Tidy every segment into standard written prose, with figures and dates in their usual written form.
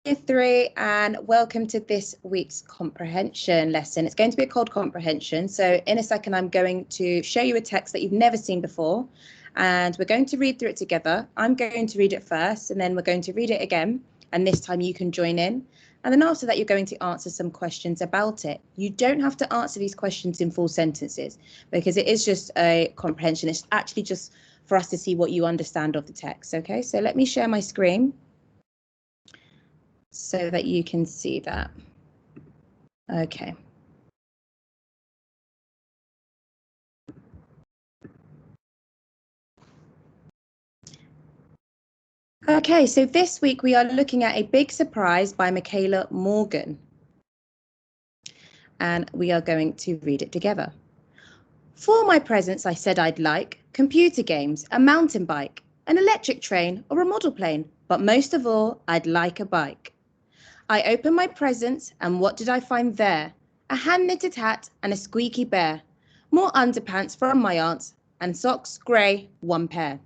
Year 3 and welcome to this week's comprehension lesson. It's going to be a cold comprehension. So in a second, I'm going to show you a text that you've never seen before and we're going to read through it together. I'm going to read it first and then we're going to read it again. And this time you can join in. And then after that, you're going to answer some questions about it. You don't have to answer these questions in full sentences because it is just a comprehension. It's actually just for us to see what you understand of the text. OK, so let me share my screen so that you can see that. OK. OK, so this week we are looking at A Big Surprise by Michaela Morgan. And we are going to read it together. For my presents, I said I'd like computer games, a mountain bike, an electric train or a model plane, but most of all, I'd like a bike. I opened my presents and what did I find there? A hand-knitted hat and a squeaky bear, more underpants from my aunt and socks, grey, one pair.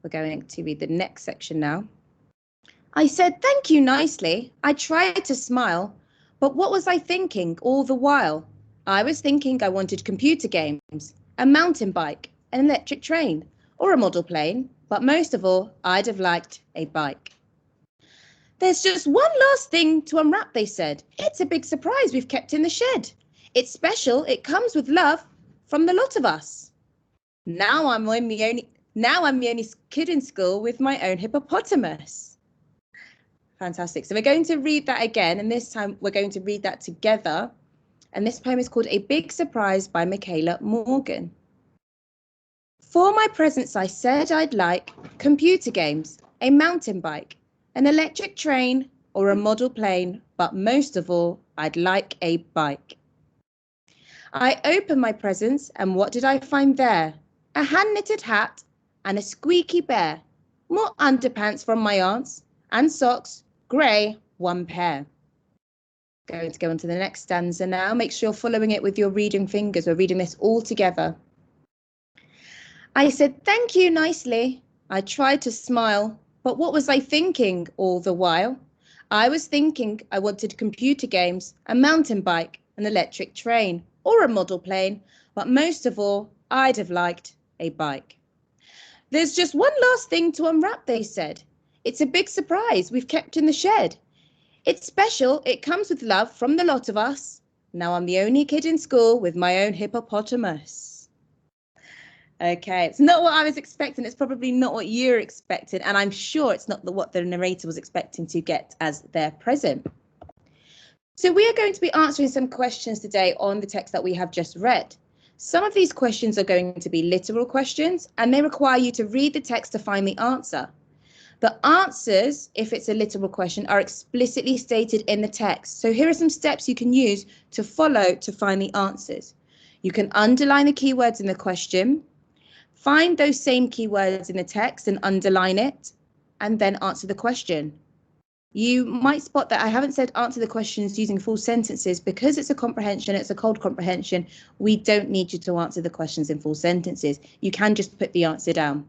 We're going to read the next section now. I said thank you nicely. I tried to smile, but what was I thinking all the while? I was thinking I wanted computer games, a mountain bike, an electric train, or a model plane, but most of all, I'd have liked a bike. There's just one last thing to unwrap, they said. It's a big surprise we've kept in the shed. It's special, it comes with love from the lot of us. Now I'm the only kid in school with my own hippopotamus. Fantastic. So we're going to read that again, and this time we're going to read that together. And this poem is called A Big Surprise by Michaela Morgan. For my presents, I said I'd like computer games, a mountain bike, an electric train or a model plane, but most of all, I'd like a bike. I opened my presents and what did I find there? A hand-knitted hat and a squeaky bear, more underpants from my aunts and socks, grey, one pair. Going to go on to the next stanza now. Make sure you're following it with your reading fingers. We're reading this all together. I said thank you nicely. I tried to smile, but what was I thinking all the while? I was thinking I wanted computer games, a mountain bike, an electric train, or a model plane, but most of all, I'd have liked a bike. There's just one last thing to unwrap, they said. It's a big surprise we've kept in the shed. It's special, it comes with love from the lot of us. Now I'm the only kid in school with my own hippopotamus. Okay, it's not what I was expecting. It's probably not what you're expecting. And I'm sure it's not what the narrator was expecting to get as their present. So we are going to be answering some questions today on the text that we have just read. Some of these questions are going to be literal questions and they require you to read the text to find the answer. The answers, if it's a literal question, are explicitly stated in the text. So here are some steps you can use to follow to find the answers. You can underline the keywords in the question, find those same keywords in the text and underline it, and then answer the question. You might spot that I haven't said answer the questions using full sentences because it's a comprehension, it's a cold comprehension. We don't need you to answer the questions in full sentences. You can just put the answer down.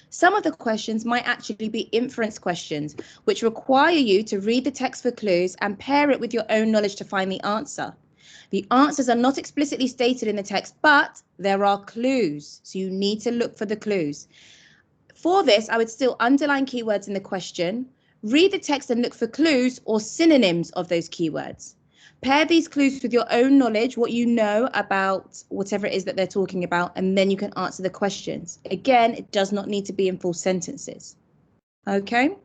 Some of the questions might actually be inference questions, which require you to read the text for clues and pair it with your own knowledge to find the answer. The answers are not explicitly stated in the text, but there are clues, so you need to look for the clues. For this, I would still underline keywords in the question, read the text and look for clues or synonyms of those keywords. Pair these clues with your own knowledge, what you know about whatever it is that they're talking about, and then you can answer the questions. Again, it does not need to be in full sentences. Okay,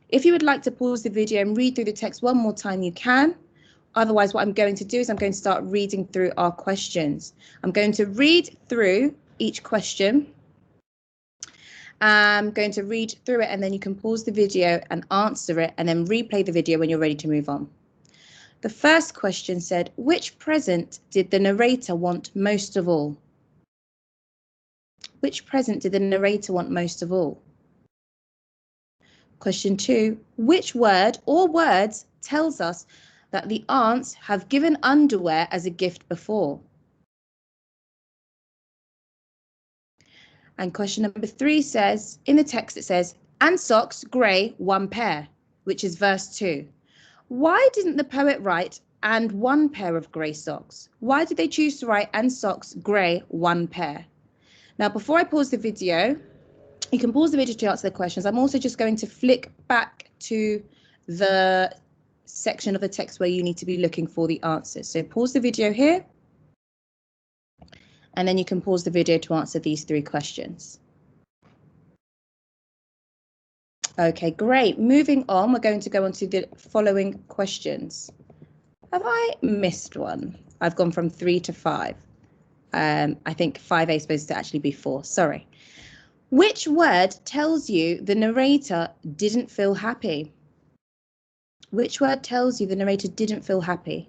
if you would like to pause the video and read through the text one more time, you can. Otherwise, what I'm going to do is I'm going to start reading through our questions. I'm going to read through each question. I'm going to read through it and then you can pause the video and answer it and then replay the video when you're ready to move on. The first question said, which present did the narrator want most of all? Which present did the narrator want most of all? Question 2, which word or words tells us that the aunts have given underwear as a gift before? And question number 3 says, in the text it says, and socks, grey, one pair. which is verse 2. Why didn't the poet write and one pair of grey socks? Why did they choose to write and socks grey one pair? Now, before I pause the video, you can pause the video to answer the questions. I'm also just going to flick back to the section of the text where you need to be looking for the answers. So pause the video here, and then you can pause the video to answer these 3 questions. Okay, great. Moving on, we're going to go on to the following questions. Have I missed one? I've gone from 3 to 5. I think 5A is supposed to actually be 4. Sorry. Which word tells you the narrator didn't feel happy? Which word tells you the narrator didn't feel happy?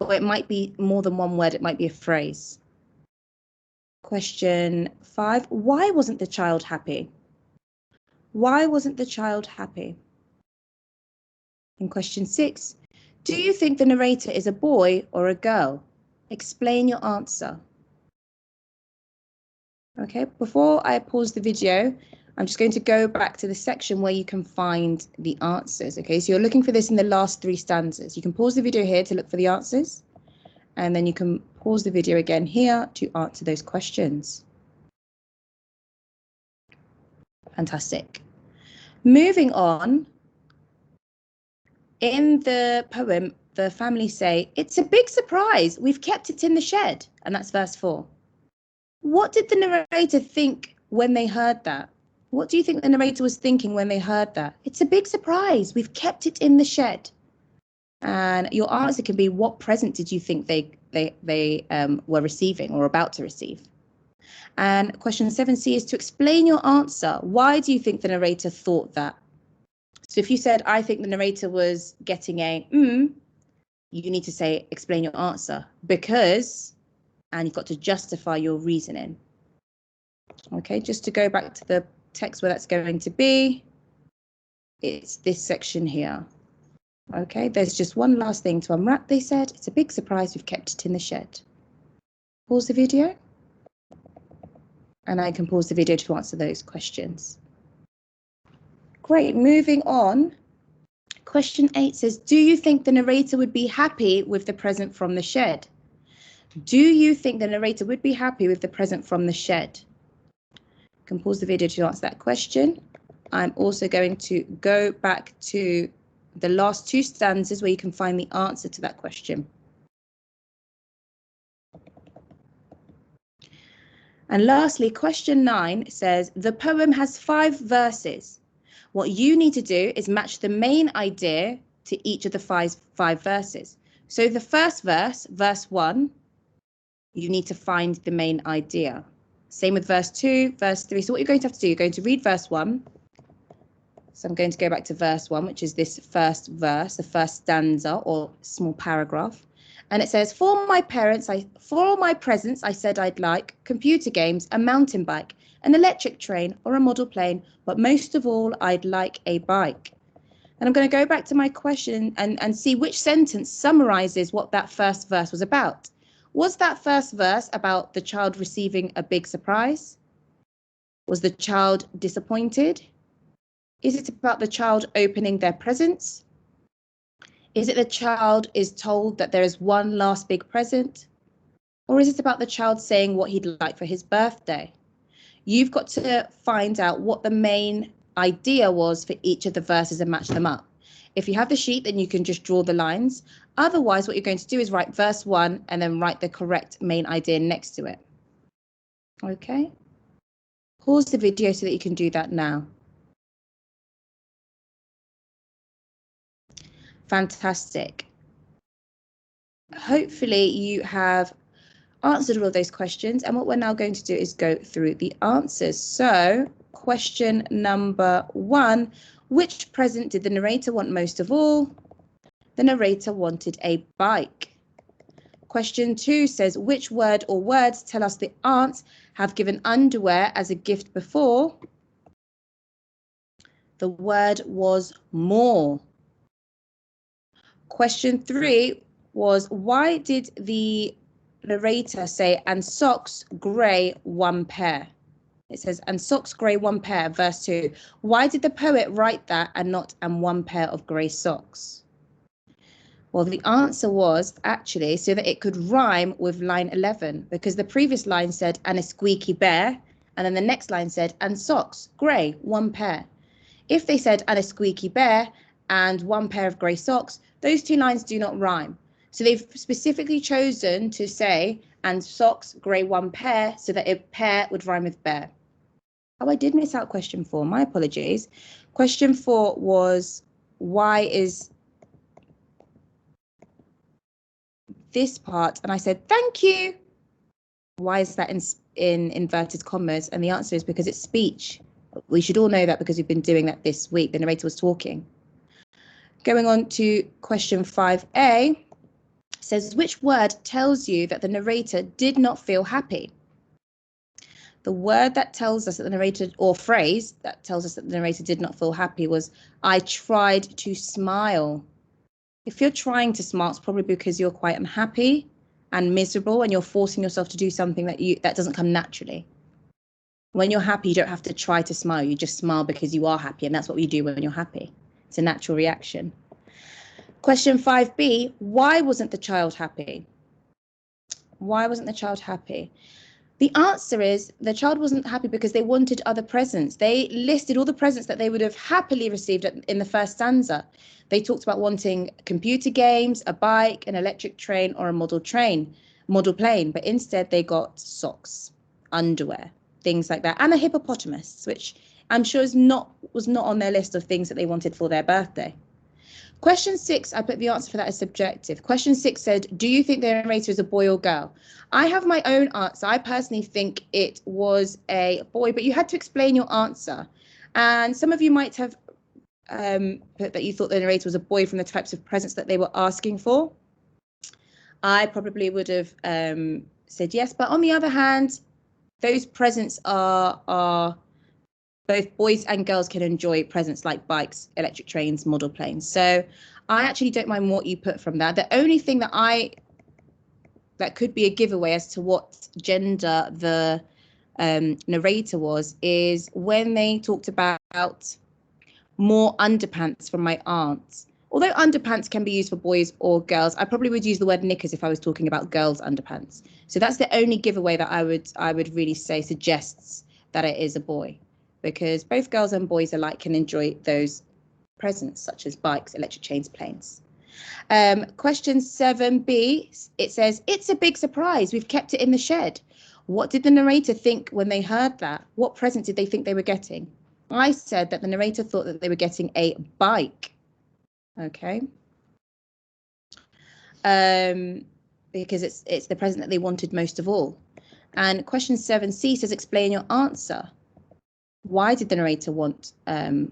Or it might be more than one word, it might be a phrase. Question 5, why wasn't the child happy? Why wasn't the child happy? In question 6, do you think the narrator is a boy or a girl? Explain your answer. Okay, before I pause the video, I'm just going to go back to the section where you can find the answers. Okay, so you're looking for this in the last 3 stanzas. You can pause the video here to look for the answers, and then you can pause the video again here to answer those questions. Fantastic. Moving on, in the poem, the family say, it's a big surprise, we've kept it in the shed, and that's verse 4. What did the narrator think when they heard that? What do you think the narrator was thinking when they heard that? It's a big surprise. We've kept it in the shed. And your answer can be, what present did you think they were receiving or about to receive? And question 7C is to explain your answer. Why do you think the narrator thought that? So if you said, I think the narrator was getting a you need to say, explain your answer. Because, and you've got to justify your reasoning. Okay, just to go back to the text where that's going to be, it's this section here. Okay, there's just one last thing to unwrap. They said, it's a big surprise, we've kept it in the shed. Pause the video. And I can pause the video to answer those questions. Great, moving on. Question 8 says, do you think the narrator would be happy with the present from the shed? Do you think the narrator would be happy with the present from the shed? You can pause the video to answer that question. I'm also going to go back to the last 2 stanzas where you can find the answer to that question. And lastly, question 9 says, the poem has 5 verses. What you need to do is match the main idea to each of the 5 verses. So the first verse, verse 1, you need to find the main idea. Same with verse 2, verse 3. So what you're going to have to do, you're going to read verse 1. So I'm going to go back to verse 1, which is this first verse, the first stanza or small paragraph. And it says, for my presents, I said I'd like computer games, a mountain bike, an electric train or a model plane, but most of all, I'd like a bike. And I'm going to go back to my question and see which sentence summarizes what that first verse was about. Was that first verse about the child receiving a big surprise? Was the child disappointed? Is it about the child opening their presents? Is it the child is told that there is one last big present? Or is it about the child saying what he'd like for his birthday? You've got to find out what the main idea was for each of the verses and match them up. If you have the sheet, then you can just draw the lines. Otherwise, what you're going to do is write verse 1 and then write the correct main idea next to it. Okay. Pause the video so that you can do that now. Fantastic. Hopefully you have answered all of those questions, and what we're now going to do is go through the answers. So question number 1, which present did the narrator want most of all? The narrator wanted a bike. Question 2 says, which word or words tell us the aunts have given underwear as a gift before? The word was more. Question 3 was, why did the narrator say, and socks grey one pair? It says, and socks grey 1 pair, verse 2. Why did the poet write that and not and 1 pair of grey socks? Well, the answer was actually so that it could rhyme with line 11, because the previous line said, and a squeaky bear, and then the next line said, and socks, grey, 1 pair. If they said, and a squeaky bear, and 1 pair of grey socks, those 2 lines do not rhyme. So they've specifically chosen to say, and socks, grey 1 pair, so that a pair would rhyme with bear. Oh, I did miss out question 4. My apologies. Question 4 was, why is this part? And I said, thank you. Why is that in inverted commas? And the answer is because it's speech. We should all know that because we've been doing that this week. The narrator was talking. Going on to question 5a, says, which word tells you that the narrator did not feel happy? The word that tells us that the narrator, or phrase that tells us that the narrator did not feel happy was, I tried to smile. If you're trying to smile, it's probably because you're quite unhappy and miserable and you're forcing yourself to do something that doesn't come naturally. When you're happy, you don't have to try to smile. You just smile because you are happy, and that's what you do when you're happy. It's a natural reaction. Question 5b, why wasn't the child happy? Why wasn't the child happy? The answer is the child wasn't happy because they wanted other presents. They listed all the presents that they would have happily received in the first stanza. They talked about wanting computer games, a bike, an electric train, or a model plane, but instead they got socks, underwear, things like that, and a hippopotamus, which I'm sure was not on their list of things that they wanted for their birthday. Question 6, I put the answer for that as subjective. Question 6 said, do you think the narrator is a boy or girl? I have my own answer. I personally think it was a boy, but you had to explain your answer. And some of you might have put that you thought the narrator was a boy from the types of presents that they were asking for. I probably would have said yes, but on the other hand, those presents are both boys and girls can enjoy presents like bikes, electric trains, model planes. So I actually don't mind what you put from that. The only thing that could be a giveaway as to what gender the narrator was is when they talked about more underpants from my aunt. Although underpants can be used for boys or girls, I probably would use the word knickers if I was talking about girls' underpants. So that's the only giveaway that I would really say suggests that it is a boy, because both girls and boys alike can enjoy those presents such as bikes, electric trains, planes. Question 7b, it says, it's a big surprise. We've kept it in the shed. What did the narrator think when they heard that? What present did they think they were getting? I said that the narrator thought that they were getting a bike. Okay. Because it's the present that they wanted most of all. And question 7c says, explain your answer. Why did the narrator want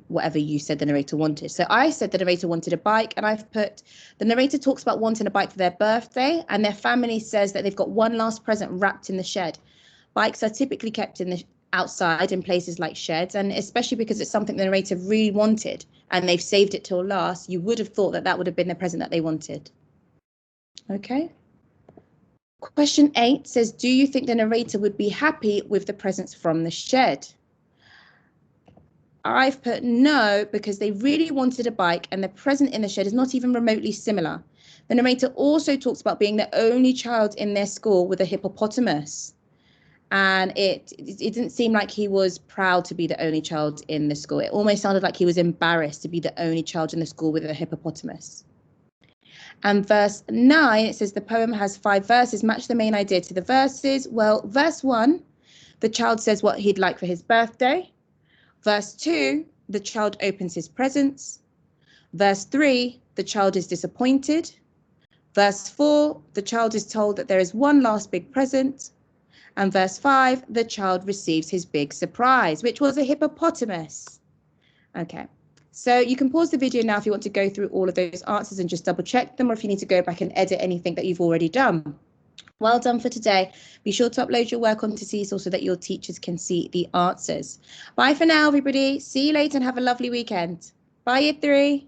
whatever you said the narrator wanted? So I said the narrator wanted a bike, and I've put the narrator talks about wanting a bike for their birthday, and their family says that they've got one last present wrapped in the shed. Bikes are typically kept in the outside in places like sheds, and especially because it's something the narrator really wanted and they've saved it till last, you would have thought that that would have been the present that they wanted. Okay. Question 8 says, do you think the narrator would be happy with the presents from the shed? I've put no, because they really wanted a bike and the present in the shed is not even remotely similar. The narrator also talks about being the only child in their school with a hippopotamus. And it didn't seem like he was proud to be the only child in the school. It almost sounded like he was embarrassed to be the only child in the school with a hippopotamus. And verse 9, it says the poem has 5 verses. Match the main idea to the verses. Well, verse 1, the child says what he'd like for his birthday. Verse 2, the child opens his presents. Verse 3, the child is disappointed. Verse 4, the child is told that there is one last big present. And verse 5, the child receives his big surprise, which was a hippopotamus. Okay, so you can pause the video now if you want to go through all of those answers and just double check them, or if you need to go back and edit anything that you've already done. Well done for today. Be sure to upload your work onto Seesaw so that your teachers can see the answers. Bye for now, everybody. See you later and have a lovely weekend. Bye, Year 3.